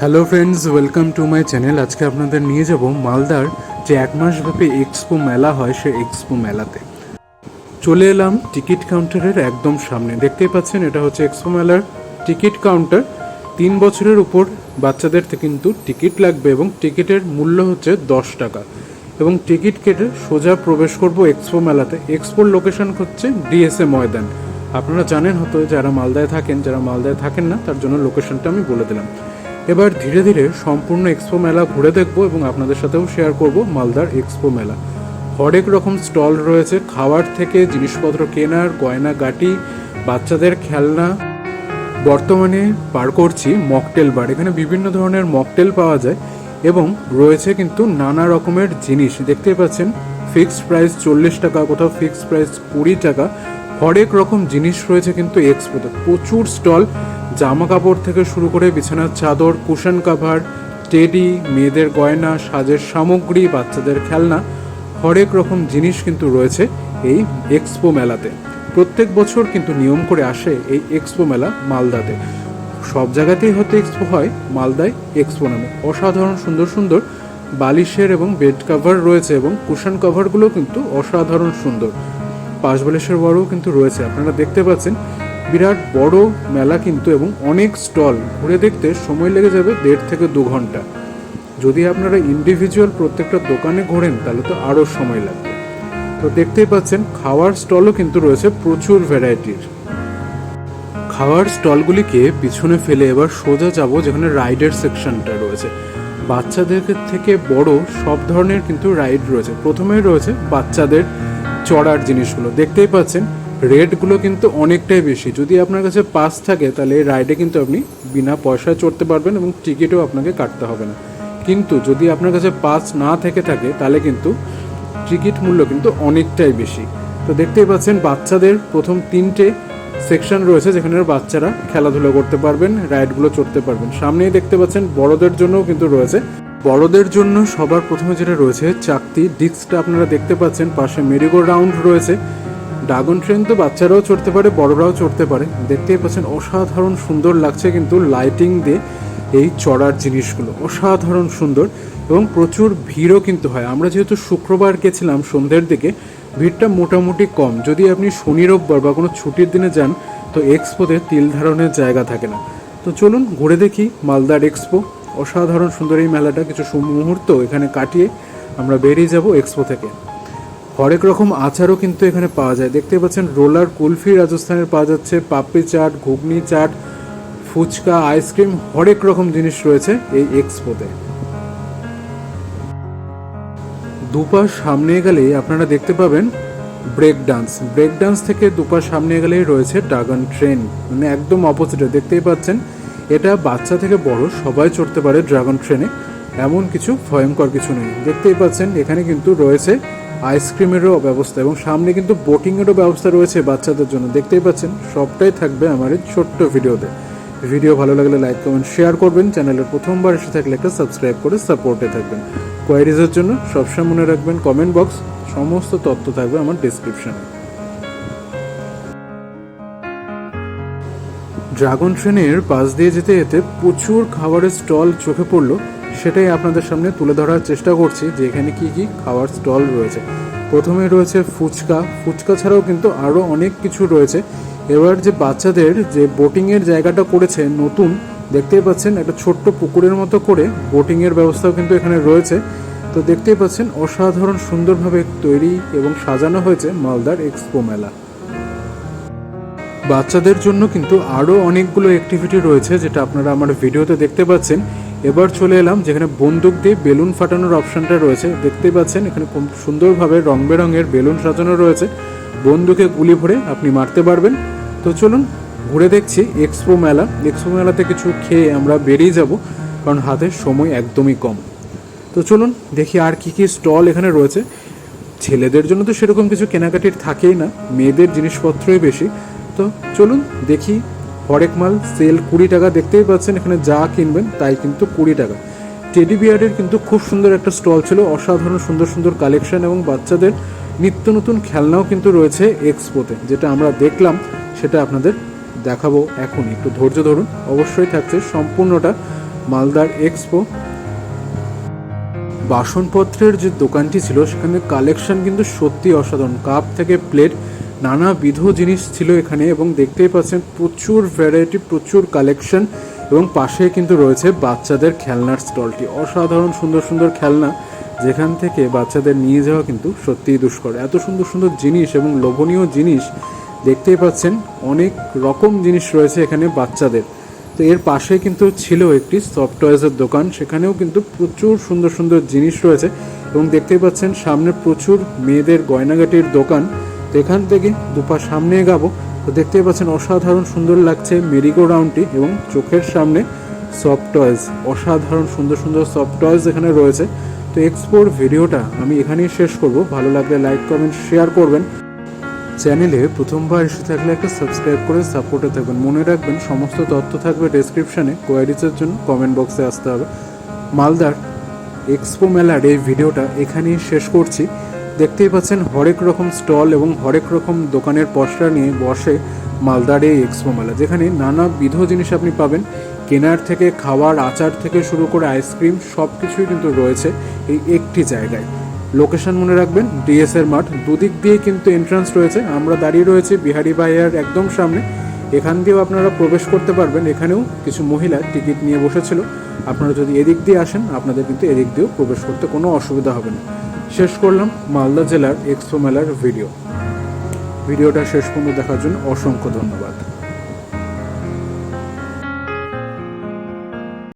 Hello friends, welcome to my channel. আজকে আপনাদের নিয়ে যাব মালদার যে এক মাসব্যাপী এক্সপো মেলা হয় সে এক্সপো মেলাতে। চলে এলাম টিকিট কাউন্টারের একদম সামনে। দেখতেই পাচ্ছেন এটা হচ্ছে এক্সপো মেলার টিকিট কাউন্টার। 3 বছরের উপর বাচ্চাদের কিন্তু টিকিট লাগবে এবং টিকিটের মূল্য হচ্ছে 10 টাকা এবং টিকিট কেটে সোজা প্রবেশ করব এক্সপো মেলাতে। এক্সপোর লোকেশন হচ্ছে ডিএসএ ময়দান। আপনারা জানেন হয়তো, যারা মালদায় থাকেন না তার জন্য লোকেশনটা আমি বলে দিলাম। এবার ধীরে ধীরে সম্পূর্ণ এক্সপো মেলা ঘুরে দেখব এবং আপনাদের সাথেও শেয়ার করব মালদার এক্সপো মেলা। হরেক রকম স্টল রয়েছে, খাওয়ার থেকে জিনিসপত্র কেনার, গয়নাগাটি, বাচ্চাদের খেলনা। বর্তমানে পার করছি মকটেল বার। এখানে বিভিন্ন ধরনের মকটেল পাওয়া যায় এবং রয়েছে কিন্তু নানা রকমের জিনিস। দেখতেই পাচ্ছেন ফিক্সড প্রাইস 40 টাকা, কোথাও ফিক্সড প্রাইস 20 টাকা। হরেক রকম জিনিস রয়েছে কিন্তু এক্সপোতে। প্রচুর স্টল, জামা কাপড় থেকে শুরু করে বিছানার চাদর, কুশন কাভার, টেডি, মেয়েদের গয়না, সাজের সামগ্রী, বাচ্চাদের খেলনা, হরেক রকম জিনিস কিন্তু রয়েছে এই এক্সপো মেলাতে। প্রত্যেক বছর কিন্তু নিয়ম করে আসে এই এক্সপো মেলা মালদাতে। সব জায়গাতেই হয়তো এক্সপো হয়, মালদায় এক্সপো নামে। অসাধারণ সুন্দর সুন্দর বালিশের এবং বেড কাভার রয়েছে এবং কুশন কাভারগুলো কিন্তু অসাধারণ সুন্দর। পাশ বালিশের বড়ও কিন্তু রয়েছে। আপনারা দেখতে পাচ্ছেন বিরাট বড় মেলা কিন্তু, এবং অনেক স্টল। ঘুরে দেখতে সময় লেগে যাবে 1.5 থেকে 2 ঘন্টা। যদি আপনারা ইন্ডিভিজুয়াল প্রত্যেকটা দোকানে ঘোরেন তাহলে তো আরও সময় লাগবে। তো দেখতেই পাচ্ছেন খাওয়ার স্টলও কিন্তু রয়েছে প্রচুর ভ্যারাইটির। খাওয়ার স্টলগুলিকে পিছনে ফেলে এবার সোজা যাব যেখানে রাইডের সেকশনটা রয়েছে। বাচ্চাদের থেকে বড় সব ধরনের কিন্তু রাইড রয়েছে। প্রথমেই রয়েছে বাচ্চাদের চড়ার জিনিসগুলো। দেখতেই পাচ্ছেন রেটগুলো কিন্তু অনেকটাই বেশি। যদি আপনার কাছে পাস থাকে তাহলে এই রাইডে কিন্তু আপনি বিনা পয়সায় চড়তে পারবেন এবং টিকিটও আপনাকে কাটতে হবে না। কিন্তু যদি আপনার কাছে পাস না থেকে থাকে তাহলে কিন্তু টিকিট মূল্য কিন্তু অনেকটাই বেশি। তো দেখতেই পাচ্ছেন বাচ্চাদের প্রথম 3টে সেকশন রয়েছে যেখানে বাচ্চারা খেলাধুলা করতে পারবেন, রাইডগুলো চড়তে পারবেন। সামনেই দেখতে পাচ্ছেন বড়দের জন্যও কিন্তু রয়েছে। বড়দের জন্য সবার প্রথমে যেটা রয়েছে চাকতি ডিস্কটা আপনারা দেখতে পাচ্ছেন। পাশে মেরিগো রাউন্ড রয়েছে। ড্রাগন ট্রেন তো বাচ্চারাও চড়তে পারে, বড়রাও চড়তে পারে। দেখতেই পাচ্ছেন অসাধারণ সুন্দর লাগছে কিন্তু লাইটিং দিয়ে এই চড়ার জিনিসগুলো অসাধারণ সুন্দর এবং প্রচুর ভিড়ও কিন্তু হয়। আমরা যেহেতু শুক্রবার গেছিলাম সন্ধ্যের দিকে, ভিড়টা মোটামুটি কম। যদি আপনি শনি রোববার বা কোনো ছুটির দিনে যান তো এক্সপোতে তিল ধারণের জায়গা থাকে না। তো চলুন ঘুরে দেখি মালদার এক্সপো। অসাধারণ সুন্দর এই মেলাটা। কিছু মুহূর্ত এখানে কাটিয়ে আমরা বেরিয়ে যাব এক্সপো থেকে। হরেক রকম আচারও কিন্তু এখানে পাওয়া যায়। দেখতে পাচ্ছেন রোলার কুলফি রাজস্থানের পাওয়া যাচ্ছে, পাপড়ি চাট, ঘুগনি চাট, ফুচকা, আইসক্রিম, হরেক রকম জিনিস রয়েছে এই এক্সপোতে। দুপাশ সামনে গেলেই আপনারা দেখতে পাবেন ব্রেক ডান্স থেকে দুপাশ সামনে গেলেই রয়েছে ড্রাগন ট্রেন, মানে একদম অপোজিটে। দেখতেই পাচ্ছেন এটা বাচ্চা থেকে বড় সবাই চড়তে পারে ড্রাগন ট্রেনে, এমন কিছু ভয়ঙ্কর কিছু নেই। দেখতেই পাচ্ছেন এখানে কিন্তু রয়েছে আইসক্রিমেরও ব্যবস্থা এবং সামনে কিন্তু বোটিংয়েরও ব্যবস্থা রয়েছে বাচ্চাদের জন্য। দেখতেই পাচ্ছেন সবটাই থাকবে আমার এই ছোট্ট ভিডিওতে। ভিডিও ভালো লাগলে লাইক, কমেন্ট, শেয়ার করবেন। চ্যানেলের প্রথমবার এসে থাকলে একটা সাবস্ক্রাইব করে সাপোর্টে থাকবেন। কোয়ারিজের জন্য সবসময় মনে রাখবেন কমেন্ট বক্স, সমস্ত তথ্য থাকবে আমার ডিসক্রিপশনে। ড্রাগন ট্রেনের পাশ দিয়ে যেতে যেতে প্রচুর খাবারের স্টল চোখে পড়লো, সেটাই আপনাদের সামনে তুলে ধরার চেষ্টা করছি যে এখানে কি কি খাবার স্টল রয়েছে। প্রথমে রয়েছে ফুচকা ছাড়াও কিন্তু আরও অনেক কিছু রয়েছে। এবার যে বাচ্চাদের যে বোটিংয়ের জায়গাটা করেছে নতুন, দেখতেই পাচ্ছেন একটা ছোট্ট পুকুরের মতো করে বোটিংয়ের ব্যবস্থাও কিন্তু এখানে রয়েছে। তো দেখতেই পাচ্ছেন অসাধারণ সুন্দরভাবে তৈরি এবং সাজানো হয়েছে মালদার এক্সপো মেলা। বাচ্চাদের জন্য কিন্তু আরও অনেকগুলো অ্যাক্টিভিটি রয়েছে যেটা আপনারা আমার ভিডিওতে দেখতে পাচ্ছেন। এবার চলে এলাম যেখানে বন্দুক দিয়ে বেলুন ফাটানোর অপশানটা রয়েছে। দেখতেই পাচ্ছেন এখানে খুব সুন্দরভাবে রং বেরঙের বেলুন সাজানো রয়েছে। বন্দুকে গুলি ভরে আপনি মারতে পারবেন। তো চলুন ঘুরে দেখছি এক্সপো মেলাতে কিছু খেয়ে আমরা বেরিয়ে যাব, কারণ হাতে সময় একদমই কম। তো চলুন দেখি আর কি কি স্টল এখানে রয়েছে। ছেলেদের জন্য তো সেরকম কিছু কেনাকাটির থাকেই না, মেয়েদের জিনিসপত্রই বেশি। তো চলুন দেখি। হরেক মাল সেল 20 টাকা। দেখতেই পাচ্ছেন এখানে যা কিনবেন তাই কিন্তু 20 টাকা। টেডি বিয়ারের কিন্তু খুব সুন্দর একটা স্টল ছিল, অসাধারণ সুন্দর সুন্দর কালেকশন এবং বাচ্চাদের নিত্য নতুন খেলনাও কিন্তু রয়েছে এক্সপোতে। যেটা আমরা দেখলাম সেটা আপনাদের দেখাবো এখনই, একটু ধৈর্য ধরুন। অবশ্যই থাকছে সম্পূর্ণটা মালদার এক্সপো। বাসনপত্রের যে দোকানটি ছিল সেখানে কালেকশন কিন্তু সত্যি অসাধারণ। কাপ থেকে প্লেট নানাবিধ জিনিস ছিল এখানে, এবং দেখতেই পাচ্ছেন প্রচুর ভ্যারাইটি, প্রচুর কালেকশন। এবং পাশে কিন্তু রয়েছে বাচ্চাদের খেলনার স্টলটি। অসাধারণ সুন্দর সুন্দর খেলনা, যেখান থেকে বাচ্চাদের নিয়ে যাওয়া কিন্তু সত্যিই দুষ্কর। এত সুন্দর সুন্দর জিনিস এবং লোভনীয় জিনিস দেখতেই পাচ্ছেন, অনেক রকম জিনিস রয়েছে এখানে বাচ্চাদের। তো এর পাশে কিন্তু ছিল একটি সফট টয়েসের দোকান, সেখানেও কিন্তু প্রচুর সুন্দর সুন্দর জিনিস রয়েছে। এবং দেখতেই পাচ্ছেন সামনে প্রচুর মেয়েদের গয়নাগাটির দোকান। তো এখান থেকে দুপা সামনে এগাবো, তো দেখতেই পাচ্ছেন অসাধারণ সুন্দর লাগছে মেরিগো রাউন্ডটি, এবং চোখের সামনে সফট টয়েস, অসাধারণ সুন্দর সুন্দর সফট টয়েস এখানে রয়েছে। তো এক্সপোর ভিডিওটা আমি এখানেই শেষ করব। ভালো লাগলে লাইক, কমেন্ট, শেয়ার করবেন। চ্যানেলে প্রথমবার এসে থাকলে একটা সাবস্ক্রাইব করে সাপোর্টে থাকবেন। মনে রাখবেন সমস্ত তথ্য থাকবে ডেসক্রিপশানে, কোয়ারিজের জন্য কমেন্ট বক্সে আসতে হবে। মালদার এক্সপো মেলার এই ভিডিওটা এখানেই শেষ করছি। দেখতেই পাচ্ছেন হরেক রকম স্টল এবং হরেক রকম দোকানের পসরা নিয়ে বসে মালদার এই এক্সপো মেলা, যেখানে নানাবিধ জিনিস আপনি পাবেন। কেনার থেকে খাওয়ার, আচার থেকে শুরু করে আইসক্রিম, সব কিছুই কিন্তু রয়েছে এই একটি জায়গায়। লোকেশন মনে রাখবেন, ডিএসএর মাঠ। দুদিক দিয়ে কিন্তু এন্ট্রান্স রয়েছে। আমরা দাঁড়িয়ে রয়েছি বিহারি ভাইয়ার একদম সামনে। এখান দিয়েও আপনারা প্রবেশ করতে পারবেন। এখানেও কিছু মহিলা টিকিট নিয়ে বসেছিল। আপনারা যদি এদিক দিয়ে আসেন, আপনাদের কিন্তু এদিক দিয়েও প্রবেশ করতে কোনো অসুবিধা হবে না। শেষ করলাম মালদা জেলার এক্সপো মেলার ভিডিওটা শেষ পর্যন্ত দেখার জন্য অসংখ্য ধন্যবাদ।